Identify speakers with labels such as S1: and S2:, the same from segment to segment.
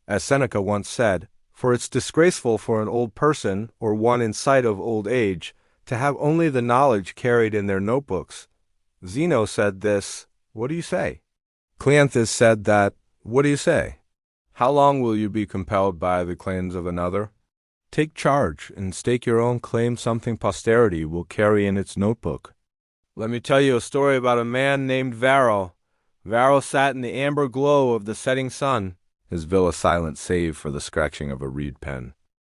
S1: As Seneca once said, "For it's disgraceful for an old person, or one in sight of old age, to have only the knowledge carried in their notebooks." Zeno said this, "What do you say?" Cleanthes said that, "What do you say?" How long will you be compelled by the claims of another? Take charge and stake your own claim something posterity will carry in its notebook. Let me tell you a story about a man named Varro. Varro sat in the amber glow of the setting sun, his villa silent save for the scratching of a reed pen.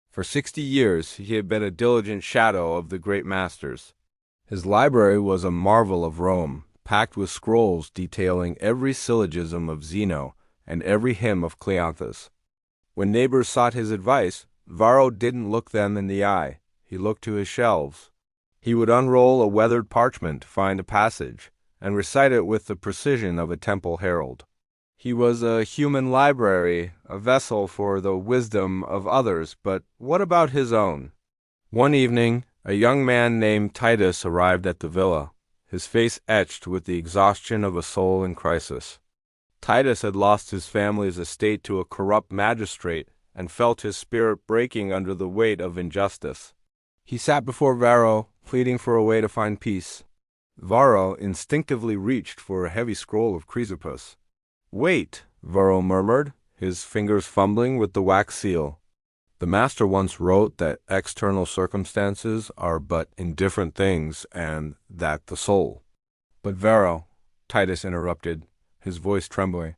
S1: For 60 years he had been a diligent shadow of the great masters. His library was a marvel of Rome, packed with scrolls detailing every syllogism of Zeno and every hymn of Cleanthes. When neighbors sought his advice, Varro didn't look them in the eye. He looked to his shelves. He would unroll a weathered parchment, find a passage, and recite it with the precision of a temple herald. He was a human library, a vessel for the wisdom of others, but what about his own? One evening, a young man named Titus arrived at the villa, his face etched with the exhaustion of a soul in crisis. Titus had lost his family's estate to a corrupt magistrate and felt his spirit breaking under the weight of injustice. He sat before Varro, pleading for a way to find peace. Varro instinctively reached for a heavy scroll of Chrysippus. "Wait," Varro murmured, his fingers fumbling with the wax seal. The master once wrote that external circumstances are but indifferent things, and that the soul. "But Varro," Titus interrupted, his voice trembling,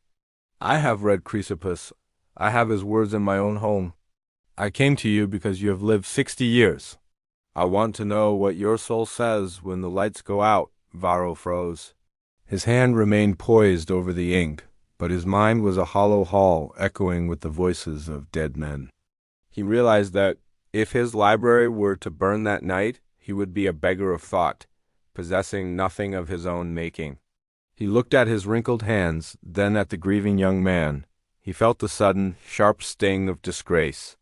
S1: "I have read Chrysippus. I have his words in my own home. I came to you because you have lived 60 years. I want to know what your soul says when the lights go out." Varro froze. His hand remained poised over the ink, but his mind was a hollow hall echoing with the voices of dead men. He realized that if his library were to burn that night, he would be a beggar of thought, possessing nothing of his own making. He looked at his wrinkled hands, then at the grieving young man. He felt the sudden, sharp sting of disgrace.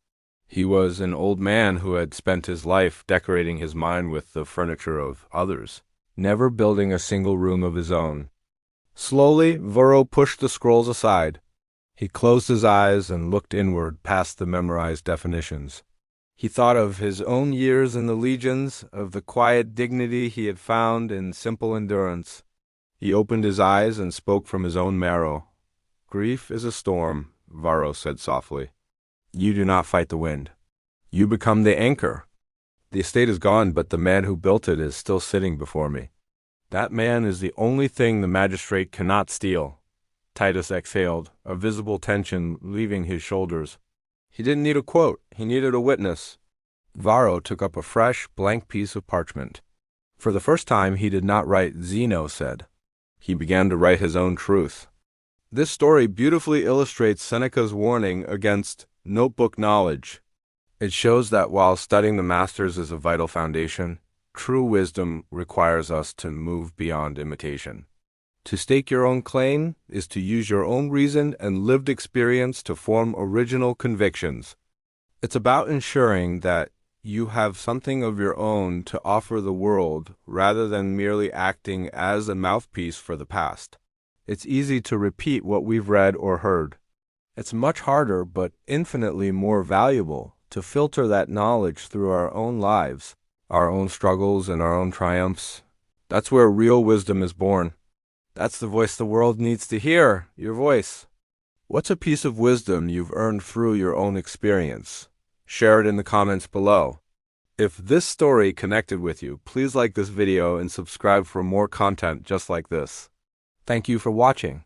S1: He was an old man who had spent his life decorating his mind with the furniture of others, never building a single room of his own. Slowly, Varro pushed the scrolls aside. He closed his eyes and looked inward past the memorized definitions. He thought of his own years in the legions, of the quiet dignity he had found in simple endurance. He opened his eyes and spoke from his own marrow. "Grief is a storm," Varro said softly. "You do not fight the wind. You become the anchor. The estate is gone, but the man who built it is still sitting before me. That man is the only thing the magistrate cannot steal." Titus exhaled, a visible tension leaving his shoulders. He didn't need a quote, he needed a witness. Varro took up a fresh, blank piece of parchment. For the first time he did not write "Zeno said." He began to write his own truth. This story beautifully illustrates Seneca's warning against notebook knowledge. It shows that while studying the masters is a vital foundation, true wisdom requires us to move beyond imitation. To stake your own claim is to use your own reason and lived experience to form original convictions. It's about ensuring that you have something of your own to offer the world rather than merely acting as a mouthpiece for the past. It's easy to repeat what we've read or heard. It's much harder, but infinitely more valuable, to filter that knowledge through our own lives, our own struggles and our own triumphs. That's where real wisdom is born. That's the voice the world needs to hear, your voice. What's a piece of wisdom you've earned through your own experience? Share it in the comments below. If this story connected with you, please like this video and subscribe for more content just like this. Thank you for watching.